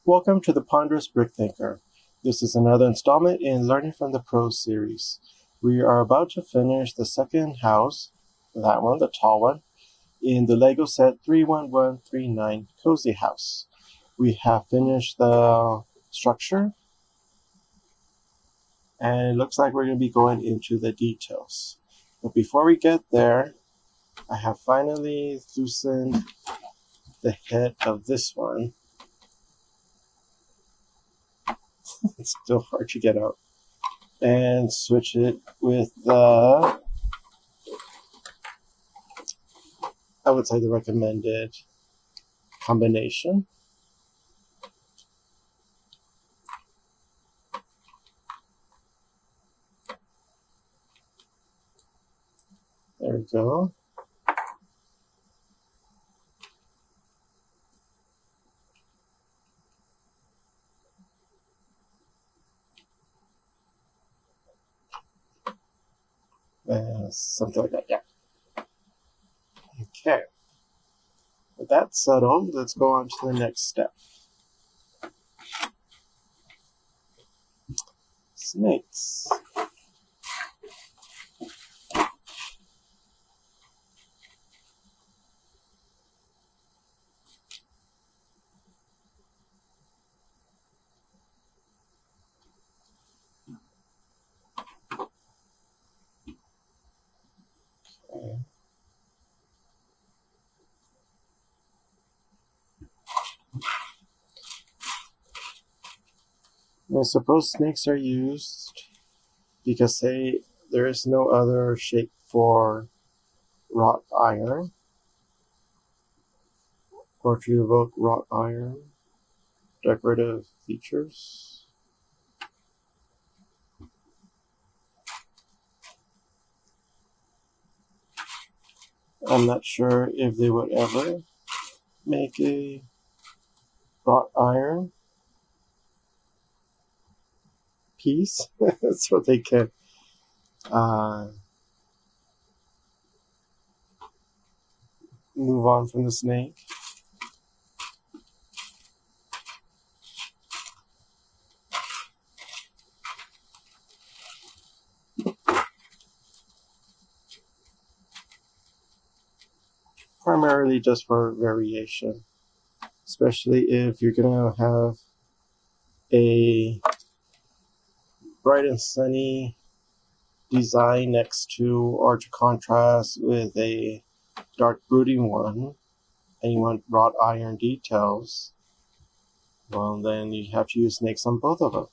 Welcome to the Ponderous Brick Thinker. This is another installment in Learning from the Pros series. We are about to finish the second house, that one, the tall one, in the Lego set 31139 Cozy House. We have finished the structure, and it looks like we're going to be going into the details. But before we get there, I have finally loosened the head of this one. It's still hard to get out. And switch it with the, I would say, the recommended combination. There we go. Something like that, yeah. Okay. With that settled, let's go on to the next step. Snakes. Okay. I suppose snakes are used because there is no other shape for wrought iron, or to evoke wrought iron decorative features. I'm not sure if they would ever make a wrought iron piece so they can move on from the snake. Primarily just for variation, especially if you're gonna have a bright and sunny design next to, or to contrast with, a dark brooding one, and you want wrought iron details, well, then you have to use snakes on both of them.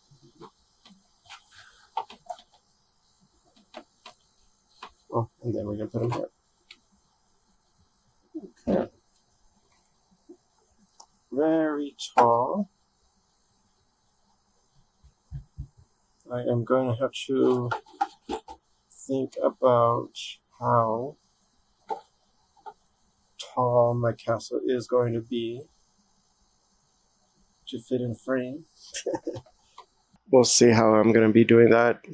Oh, and then we're gonna put them here. Okay. Very tall. I am going to have to think about how tall my castle is going to be to fit in frame. We'll see how I'm going to be doing that.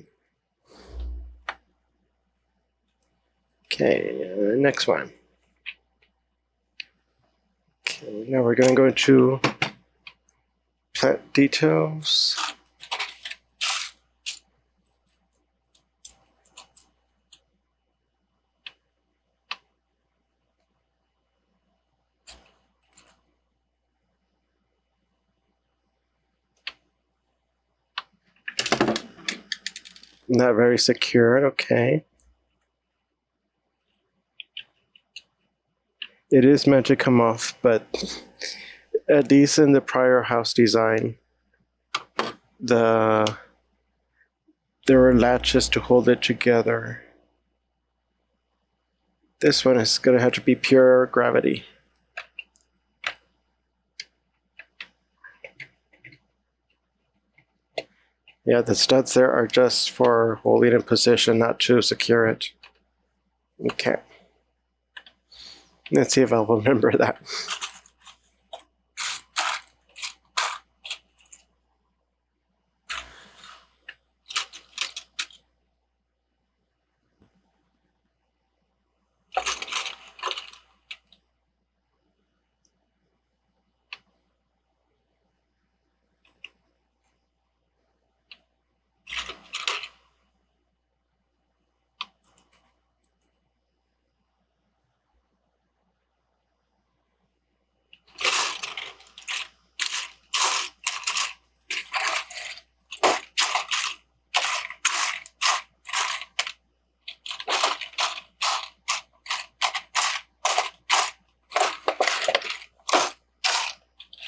Okay, next one. Okay, now we're going to go into plant details. Not very secured, okay. It is meant to come off, but at least in the prior house design, there were latches to hold it together. This one is going to have to be pure gravity. Yeah, the studs there are just for holding in position, not to secure it. Okay. Let's see if I'll remember that.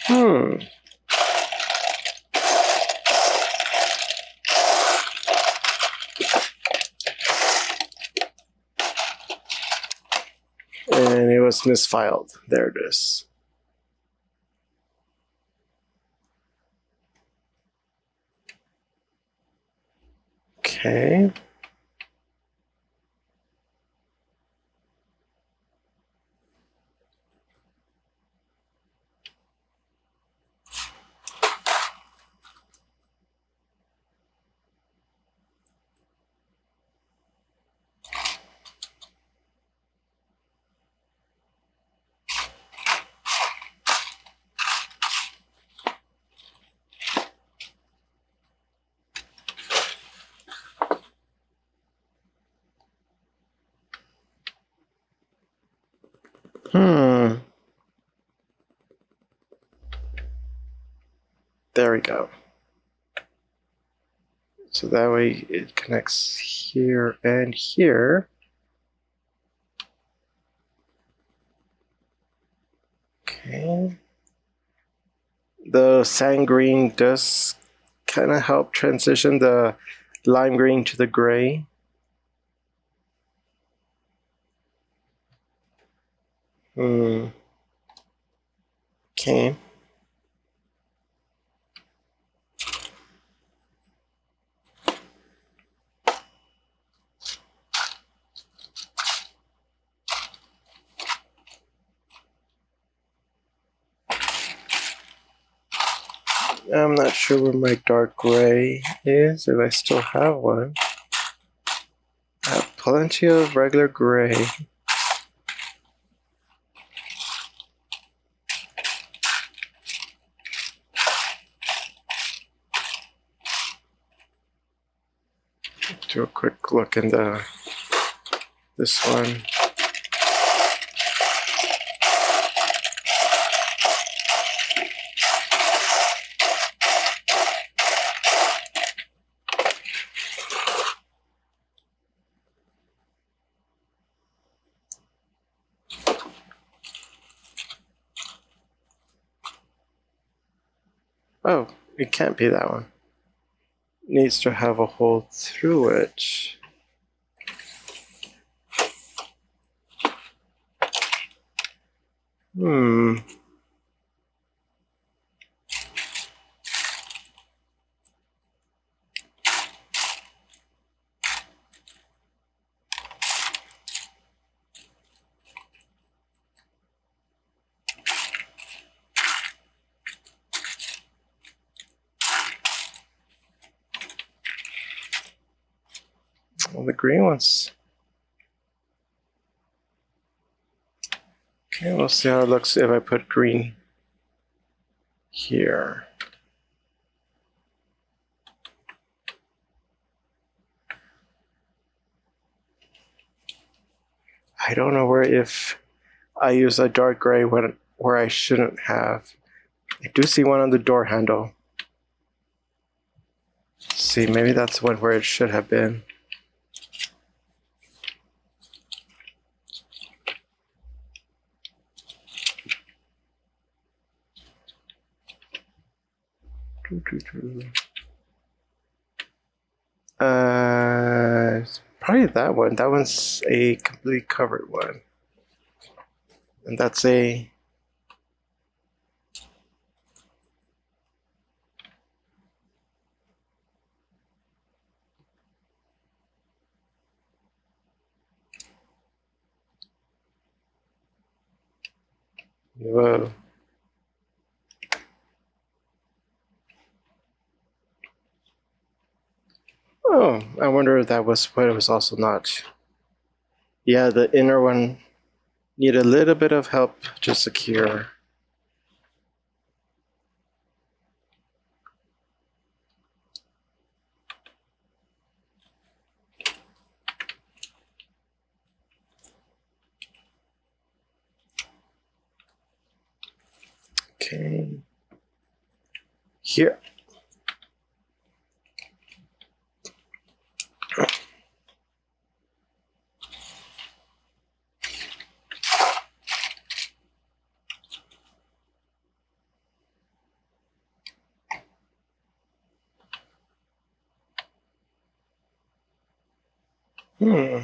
Hmm. And it was misfiled. There it is. Okay. Hmm. There we go. So that way it connects here and here. Okay. The sand green does kind of help transition the lime green to the gray. Hmm. Okay. I'm not sure where my dark gray is, if I still have one. I have plenty of regular gray. Do a quick look in this one. Oh, it can't be that one. It needs to have a hole through it. Hmm. Well, the green ones. Okay, we'll see how it looks if I put green here. I don't know if I use a dark gray where I shouldn't have. I do see one on the door handle. Let's see, maybe that's one where it should have been. Probably that one. That one's a completely covered one. And that's a... Whoa. Oh, I wonder if that was what it was also not. Yeah, the inner one needed a little bit of help to secure. Okay. Here. Hmm.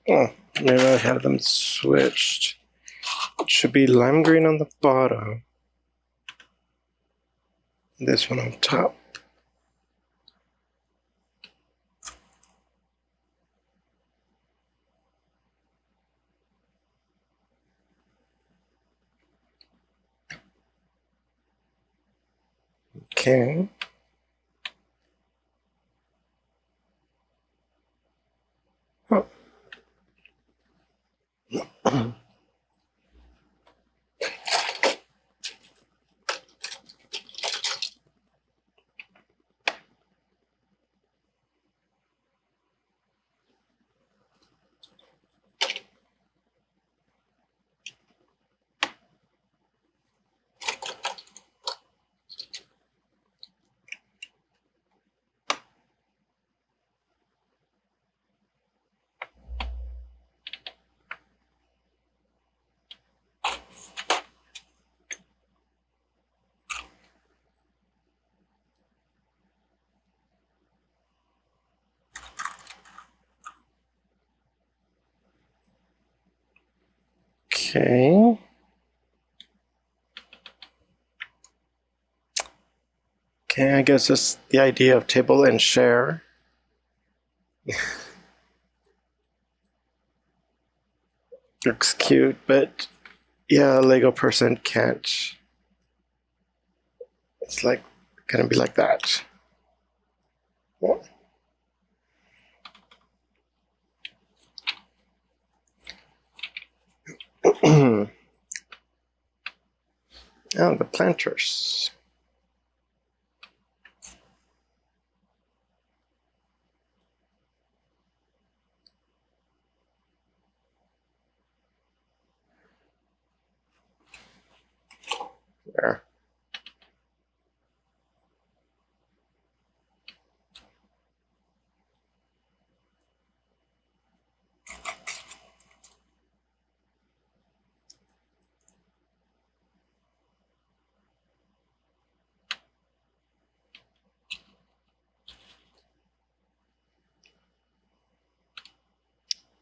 Oh, maybe I have them switched. It should be lime green on the bottom. This one on top. Okay. Oh. Okay. Okay, I guess it's the idea of table and share. Looks cute, but yeah, a Lego person can't. It's like gonna be like that. Yeah. Oh, the planters. There.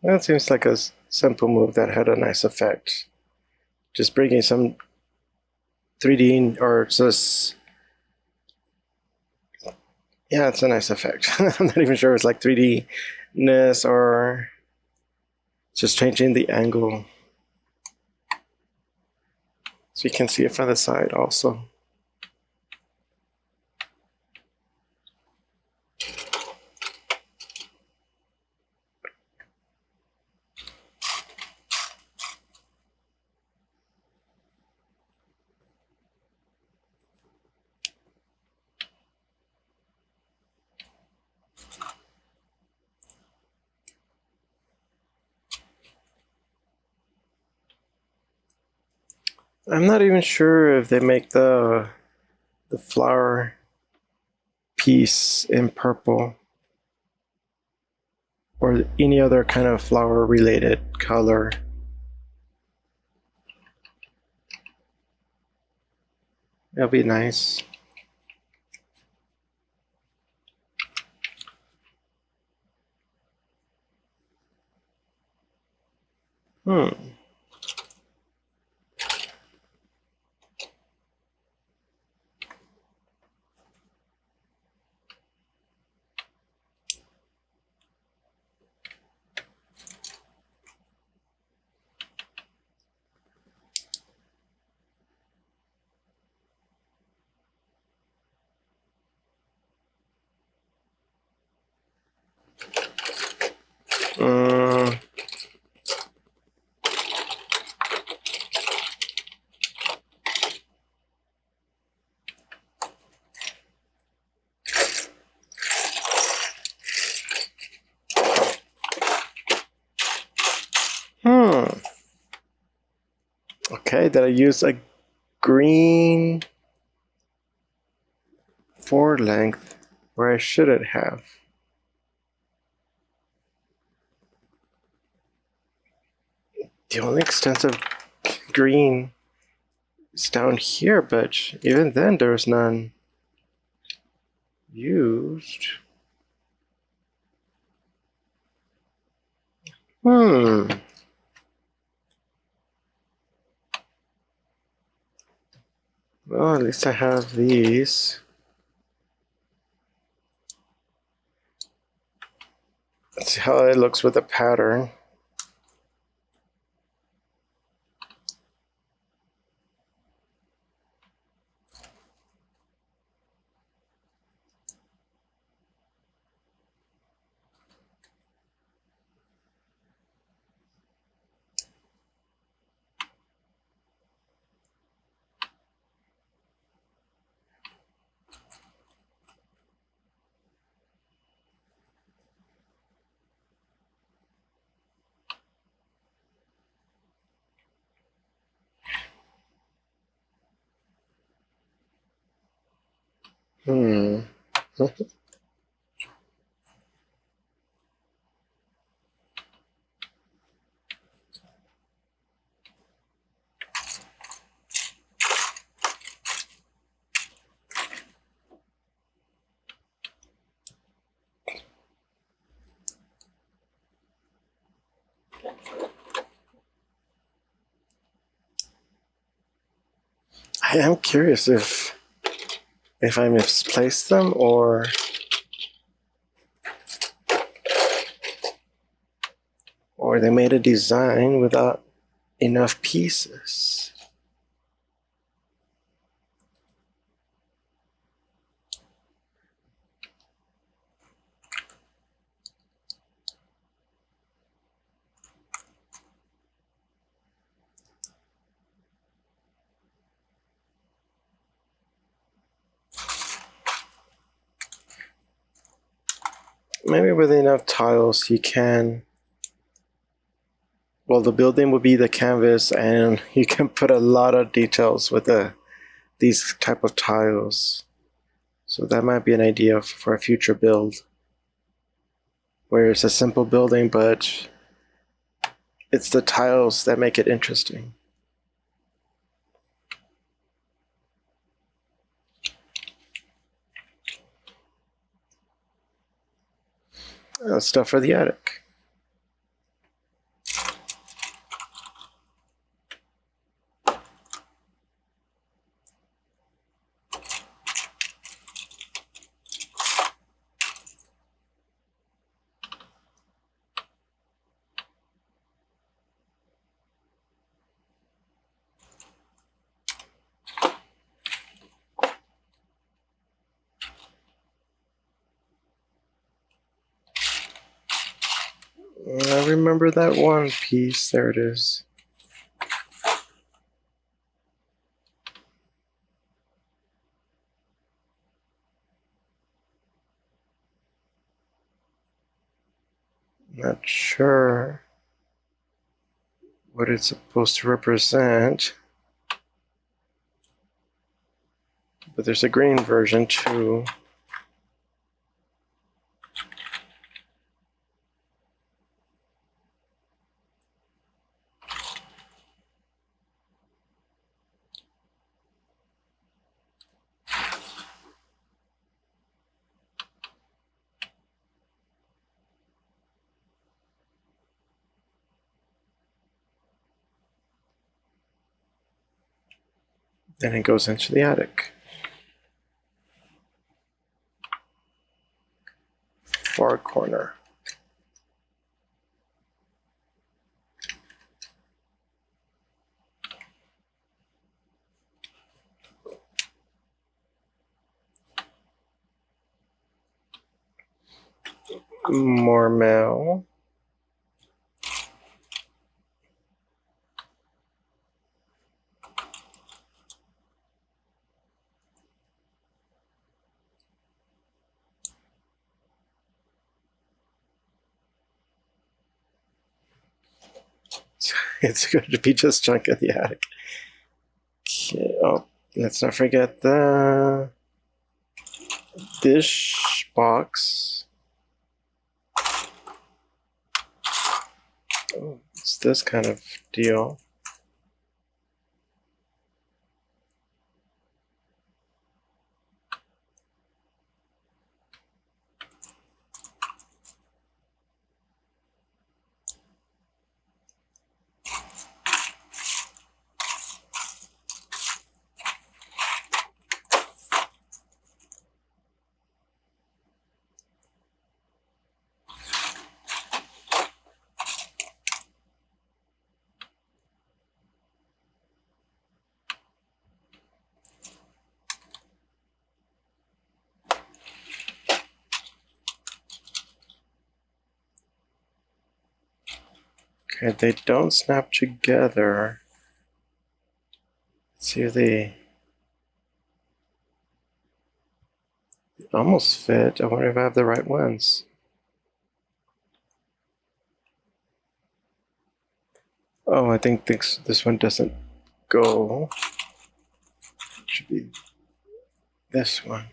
That seems like a simple move that had a nice effect. Just bringing some 3D or just, yeah, it's a nice effect. I'm not even sure it's like 3D-ness or just changing the angle. So you can see it from the side also. I'm not even sure if they make the flower piece in purple or any other kind of flower related color. It'll be nice. Hmm. Mm. Okay, did I use a green forward length where I shouldn't have? The only extensive green is down here, but even then there's none used. Well, at least I have these. Let's see how it looks with the pattern. I am curious if I misplaced them or they made a design without enough pieces. Maybe with enough tiles you can, well, the building would be the canvas and you can put a lot of details with these type of tiles. So that might be an idea for a future build where it's a simple building, but it's the tiles that make it interesting. Stuff for the attic. I remember that one piece. There it is. Not sure what it's supposed to represent, but there's a green version too. Then it goes into the attic. Far corner. More mail. It's going to be just junk in the attic. Okay, oh, let's not forget the dish box. Oh, it's this kind of deal. Okay, they don't snap together. Let's see if they almost fit. I wonder if I have the right ones. Oh, I think this one doesn't go. It should be this one.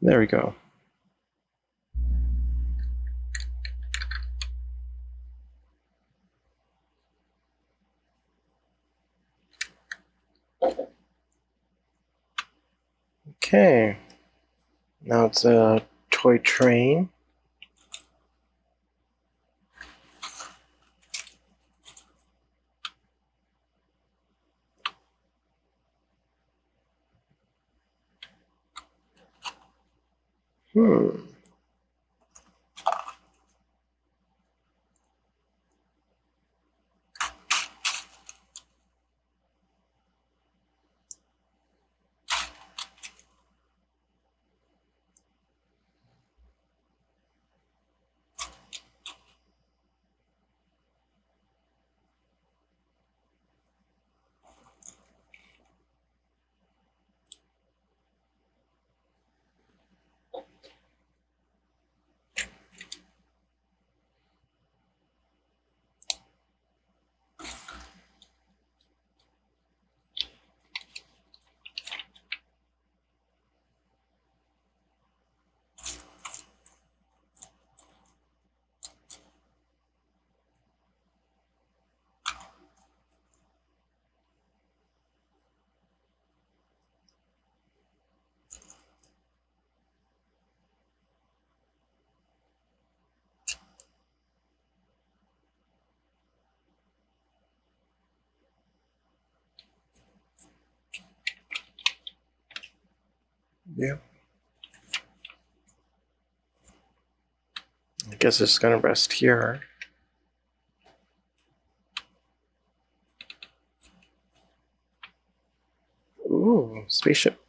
There we go. Okay. Now it's a toy train. Yeah. I guess it's gonna rest here. Ooh, spaceship.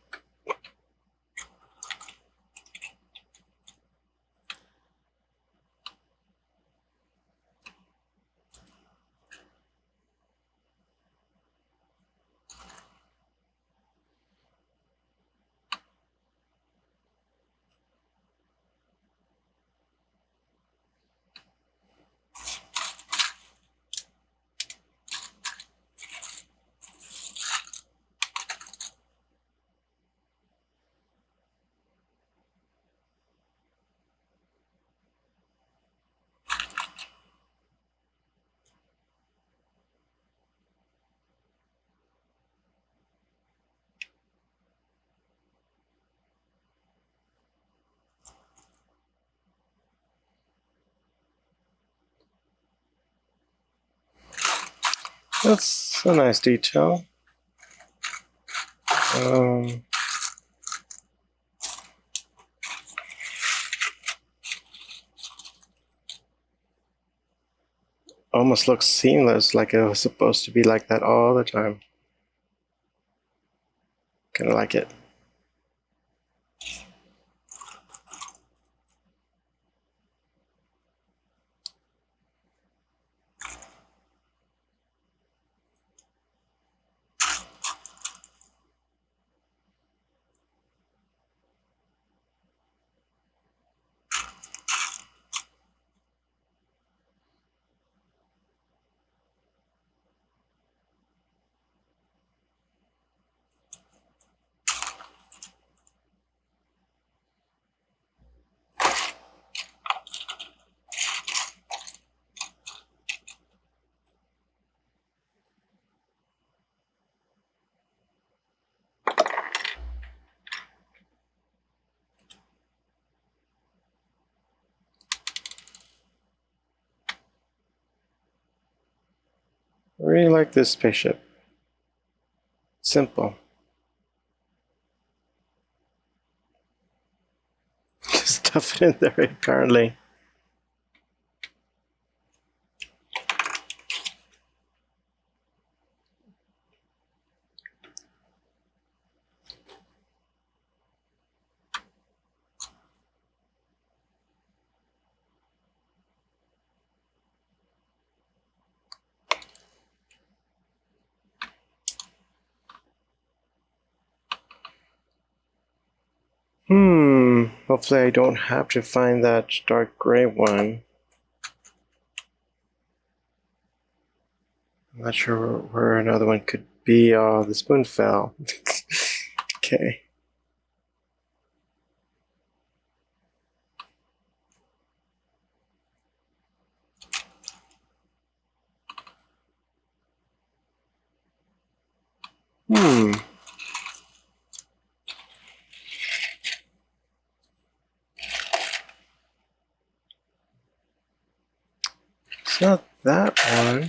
That's a nice detail. Almost looks seamless, like it was supposed to be like that all the time. Kind of like it. I really like this spaceship. Simple. Stuff it in there, apparently. Hopefully I don't have to find that dark gray one. I'm not sure where another one could be. Oh, the spoon fell. Okay. It's not that one.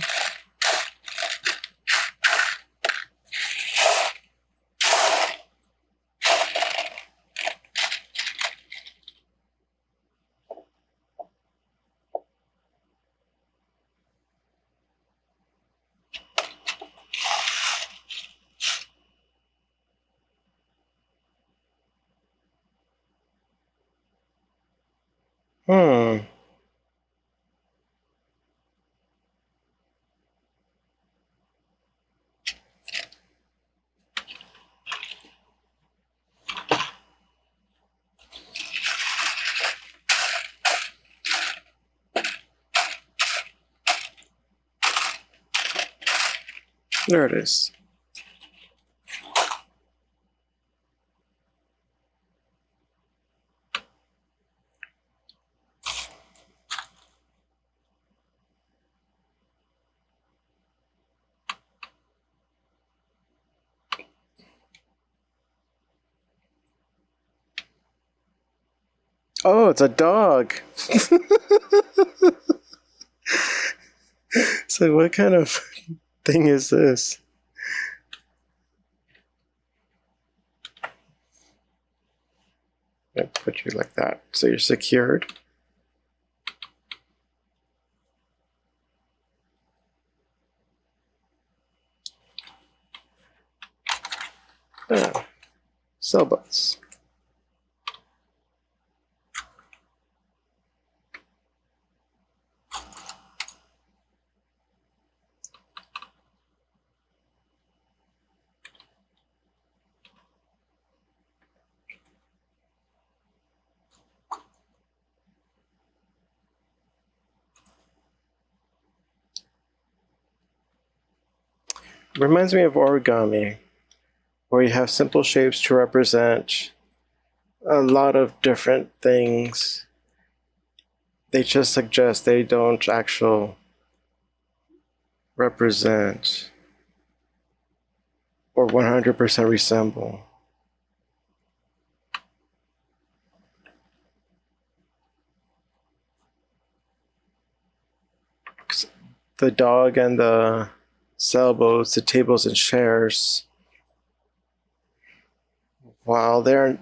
There it is. Oh, it's a dog. So what kind of thing is this? I put you like that, so you're secured. Sailboats. Reminds me of origami, where you have simple shapes to represent a lot of different things. They just suggest they don't actually represent or 100% resemble. The dog and the sailboats, the tables and chairs, while there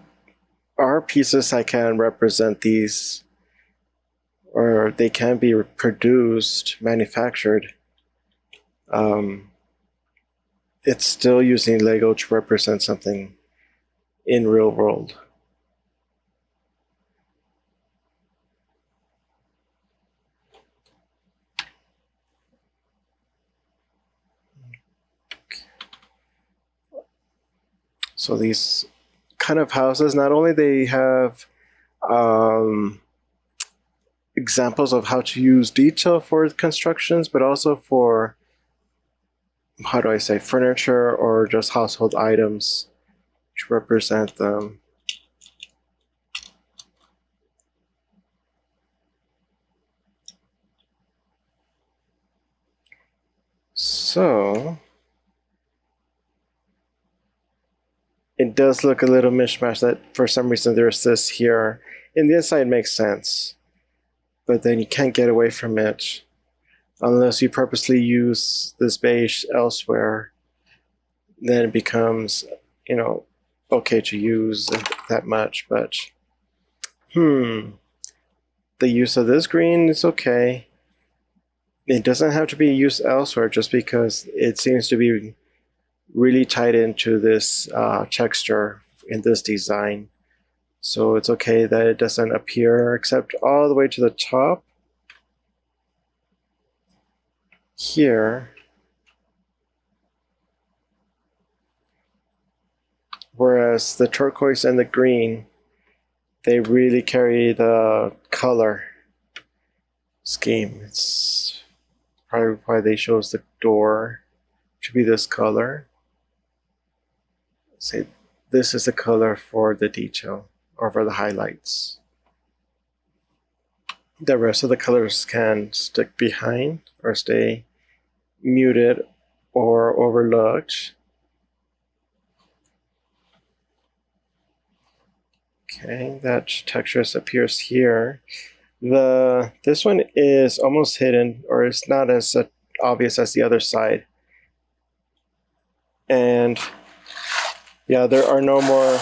are pieces that can represent these, or they can be produced, manufactured, it's still using Lego to represent something in real world. So these kind of houses, not only they have examples of how to use detail for constructions, but also for, how do I say, furniture or just household items to represent them. So it does look a little mishmash that for some reason there's this here. In the inside it makes sense, but then you can't get away from it. Unless you purposely use this beige elsewhere, then it becomes, you know, okay to use that much. But the use of this green is okay. It doesn't have to be used elsewhere just because it seems to be really tied into this texture in this design. So it's okay that it doesn't appear except all the way to the top here. Whereas the turquoise and the green, they really carry the color scheme. It's probably why they chose the door to be this color. Say this is the color for the detail or for the highlights. The rest of the colors can stick behind or stay muted or overlooked. Okay, that texture appears here. This one is almost hidden, or it's not as obvious as the other side. And yeah, there are no more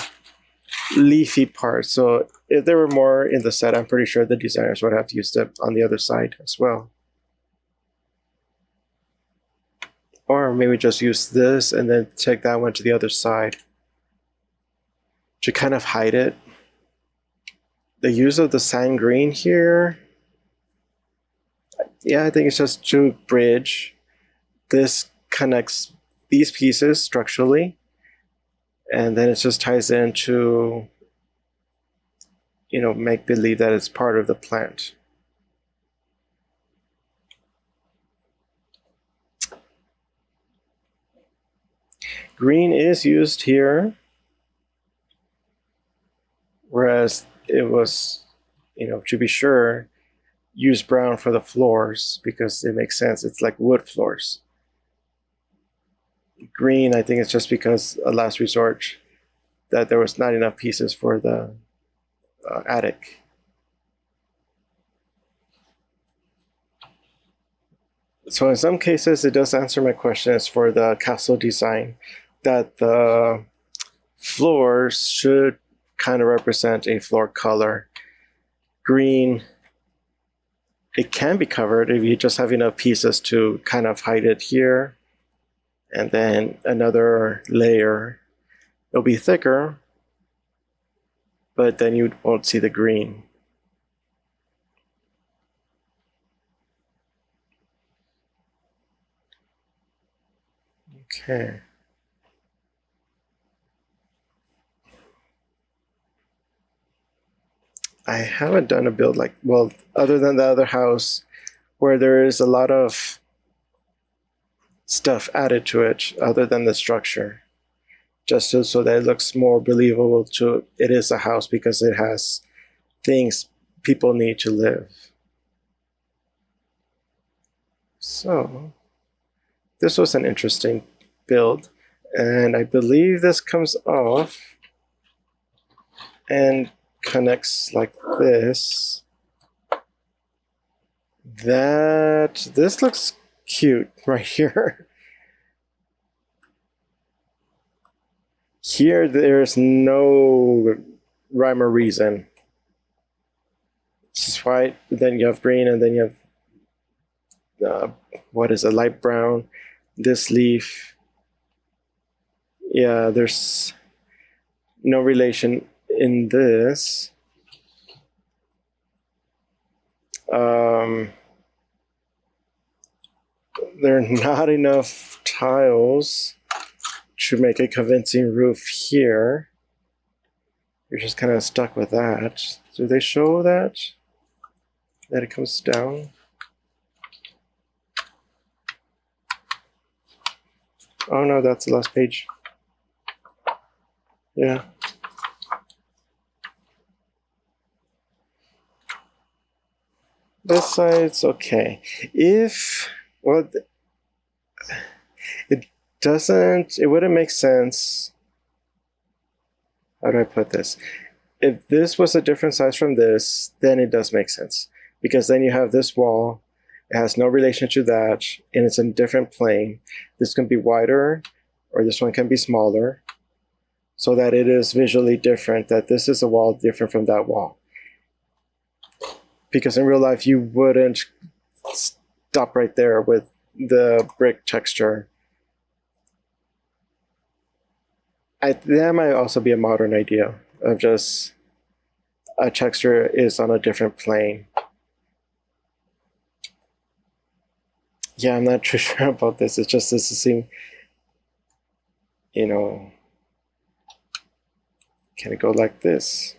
leafy parts. So if there were more in the set, I'm pretty sure the designers would have used it on the other side as well. Or maybe just use this and then take that one to the other side to kind of hide it. The use of the sand green here, yeah, I think it's just to bridge. This connects these pieces structurally, and then it just ties into, you know, make believe that it's part of the plant. Green is used here, whereas it was, you know, to be sure, use brown for the floors because it makes sense. It's like wood floors. Green, I think it's just because a last resort that there was not enough pieces for the attic. So in some cases, it does answer my questions for the castle design, that the floors should kind of represent a floor color. Green, it can be covered if you just have enough pieces to kind of hide it here. And then another layer. It'll be thicker, but then you won't see the green. Okay. I haven't done a build like, well, other than the other house where there is a lot of stuff added to it other than the structure, just so that it looks more believable to it is a house because it has things people need to live. So this was an interesting build, and I believe this comes off and connects like this. This looks cute right here. Here there's no rhyme or reason. It's just white, then you have green, and then you have what is a light brown. This leaf, yeah, there's no relation in this. There are not enough tiles to make a convincing roof here. You're just kind of stuck with that. Do they show that it comes down? Oh no, that's the last page. Yeah. This side's okay. Well, it wouldn't make sense. How do I put this? If this was a different size from this, then it does make sense. Because then you have this wall, It has no relation to that, and it's in a different plane. This can be wider, or this one can be smaller, so that it is visually different, that this is a wall different from that wall. Because in real life, you wouldn't stop right there with the brick texture. That might also be a modern idea of just a texture is on a different plane. Yeah, I'm not too sure about this. It's just this seem, can it go like this?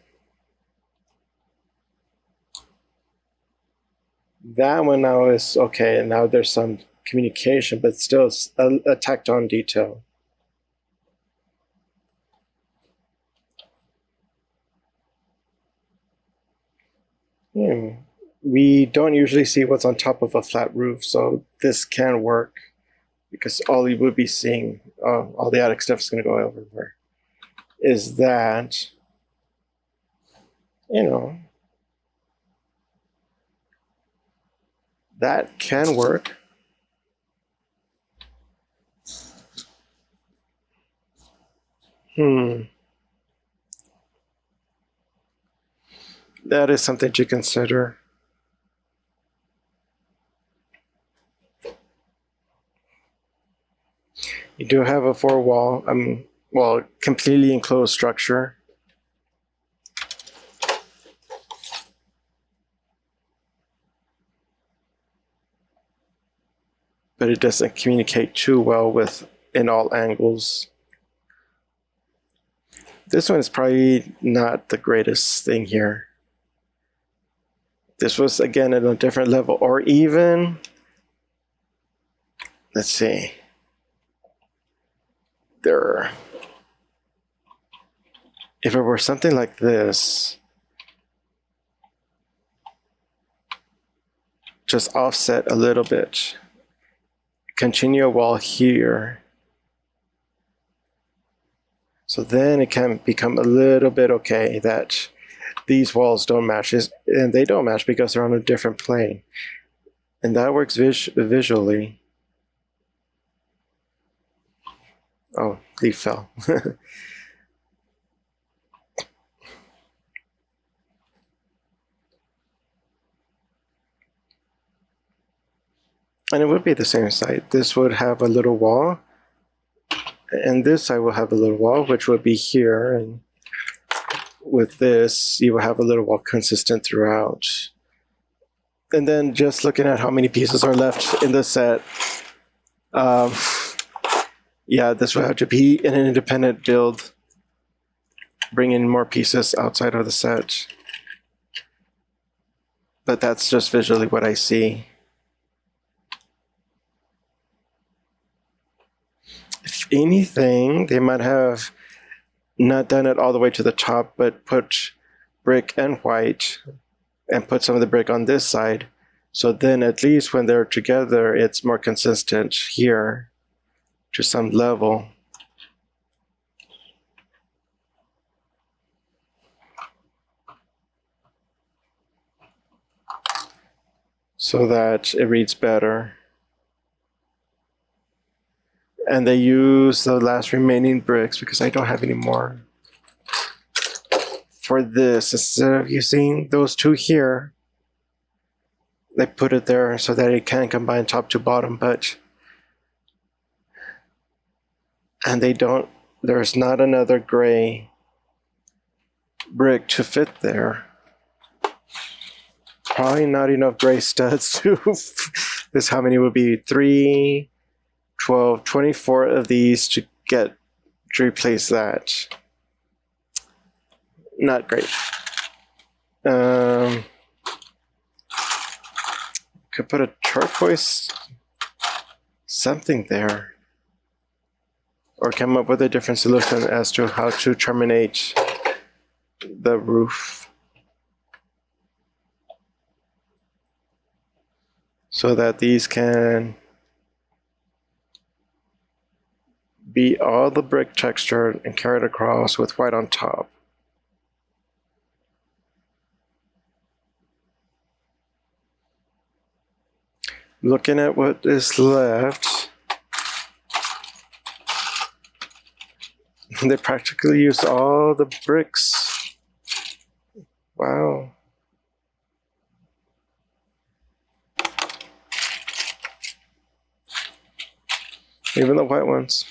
That one now is okay. Now there's some communication, but still a tacked on detail. We don't usually see what's on top of a flat roof, so this can work because all you would be seeing, all the attic stuff is going to go everywhere, is that, that can work. That is something to consider. You do have a four-wall, completely enclosed structure. But it doesn't communicate too well in all angles. This one is probably not the greatest thing here. This was, again, at a different level, or even, let's see, if it were something like this, just offset a little bit, continue a wall here, so then it can become a little bit okay that these walls don't match, and they don't match because they're on a different plane, and that works visually. Oh, leaf fell. And it would be the same side. This would have a little wall, and this side will have a little wall, which would be here, and with this, you will have a little wall consistent throughout. And then just looking at how many pieces are left in the set, yeah, this would have to be an independent build, bring in more pieces outside of the set. But that's just visually what I see. If anything, they might have not done it all the way to the top, but put brick and white and put some of the brick on this side. So then at least when they're together, it's more consistent here to some level. So that it reads better. And they use the last remaining bricks because I don't have any more. For this, instead of using those two here, they put it there so that it can combine top to bottom, and they don't, there's not another gray brick to fit there. Probably not enough gray studs to, this how many would be? 3, 12, 24 of these to replace that. Not great. Could put a turquoise something there, or come up with a different solution as to how to terminate the roof so that these can be all the brick texture and carried across with white on top. Looking at what is left, they practically used all the bricks. Wow. Even the white ones.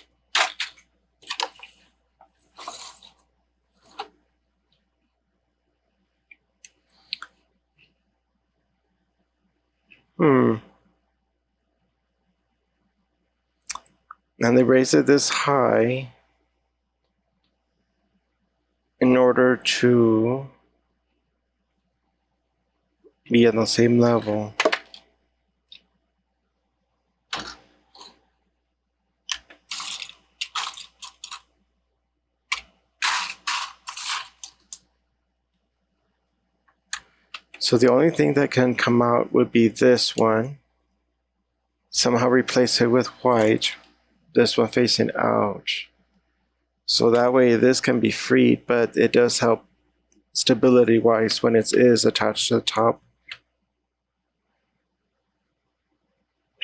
And they raised it this high in order to be on the same level. So the only thing that can come out would be this one. Somehow replace it with white. This one facing out. So that way this can be freed, but it does help stability wise when it is attached to the top.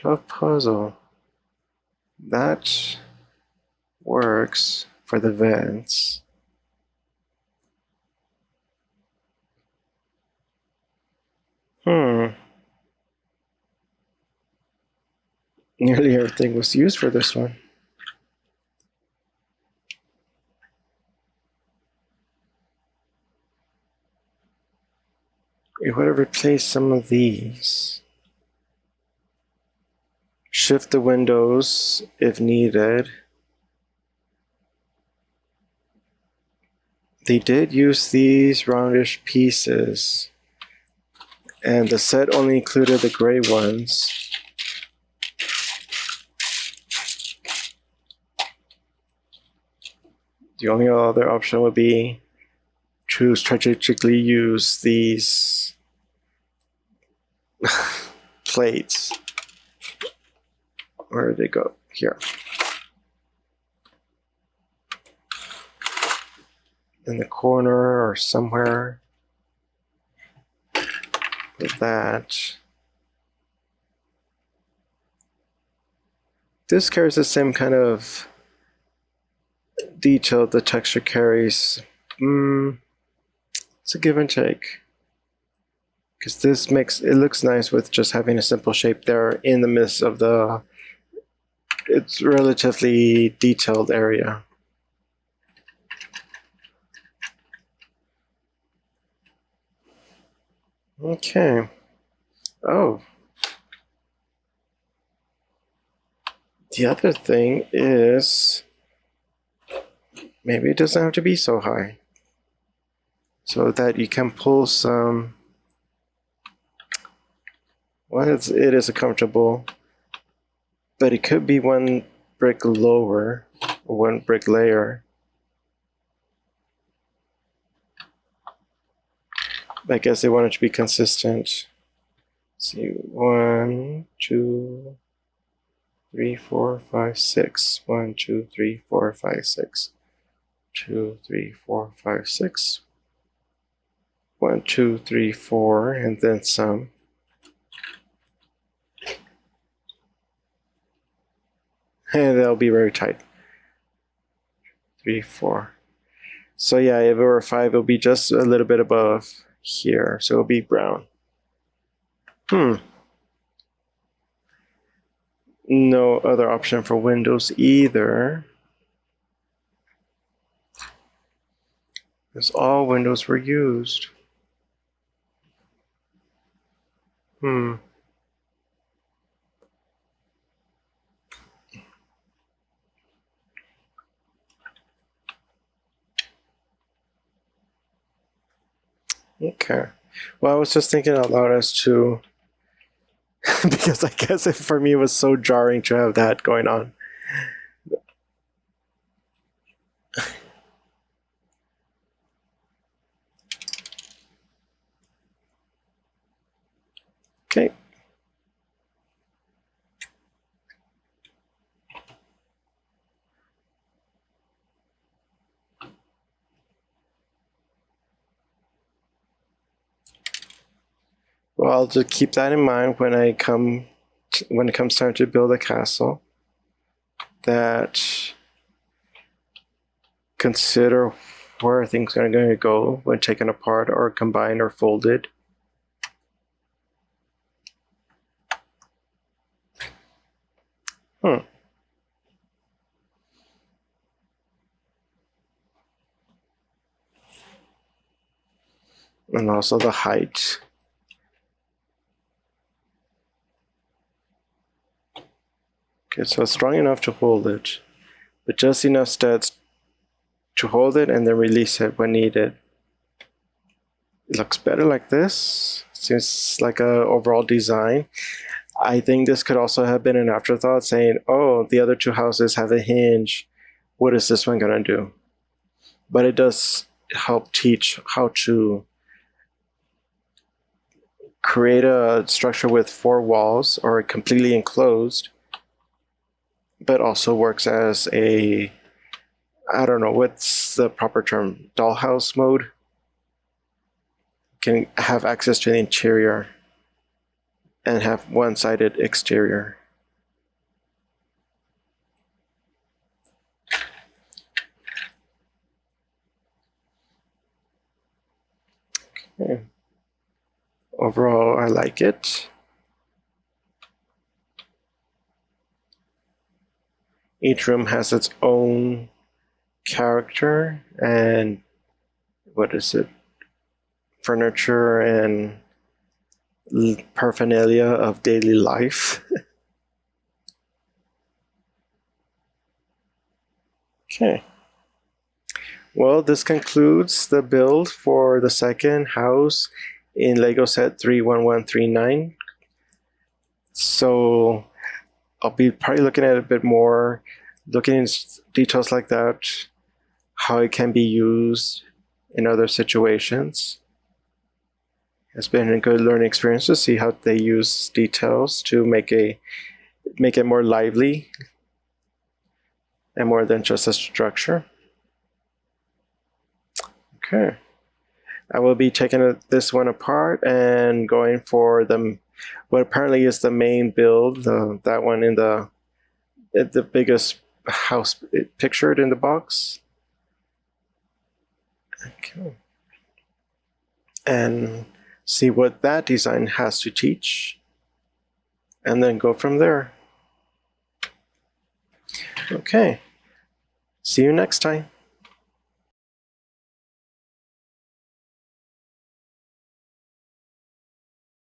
Tough puzzle. That works for the vents. Nearly everything was used for this one. It would have replaced some of these. Shift the windows if needed. They did use these roundish pieces, and the set only included the gray ones. The only other option would be to strategically use these plates. Where did they go? Here. In the corner or somewhere. Like that. This carries the same kind of detail the texture carries. It's a give and take. Because this makes it looks nice with just having a simple shape there in the midst of the it's relatively detailed area. Okay. Oh. The other thing is maybe it doesn't have to be so high. So that you can pull some. Well, it is a comfortable, but it could be one brick lower, or one brick layer. I guess they want it to be consistent. Let's see, 1, 2, 3, 4, 5, 6. 1, 2, 3, 4, 5, 6. 2, 3, 4, 5, 6. 1, 2, 3, 4, and then some. And they'll be very tight. 3, 4. So yeah, if it were 5, it'll be just a little bit above here. So it'll be brown. No other option for windows either. Because all windows were used. Okay. Well, I was just thinking out loud as to because I guess for me it was so jarring to have that going on. Okay. Well, I'll just keep that in mind when I come when it comes time to build a castle, that consider where things are going to go when taken apart or combined or folded. And also the height. Okay, so it's strong enough to hold it, but just enough studs to hold it and then release it when needed. It looks better like this. Seems like a overall design. I think this could also have been an afterthought, saying, oh, the other two houses have a hinge. What is this one gonna do? But it does help teach how to create a structure with 4 walls or completely enclosed, but also works as a, I don't know, what's the proper term? Dollhouse mode? Can have access to the interior and have one-sided exterior. Okay. Overall, I like it. Each room has its own character and furniture and paraphernalia of daily life. Okay. Well, this concludes the build for the second house in Lego set 31139. So I'll be probably looking at it a bit more, looking in details like that, how it can be used in other situations. It's been a good learning experience to see how they use details to make it more lively and more than just a structure. Okay. I will be taking this one apart and going for what apparently is the main build, that one in the biggest house pictured in the box. Okay. And see what that design has to teach, and then go from there. Okay. See you next time.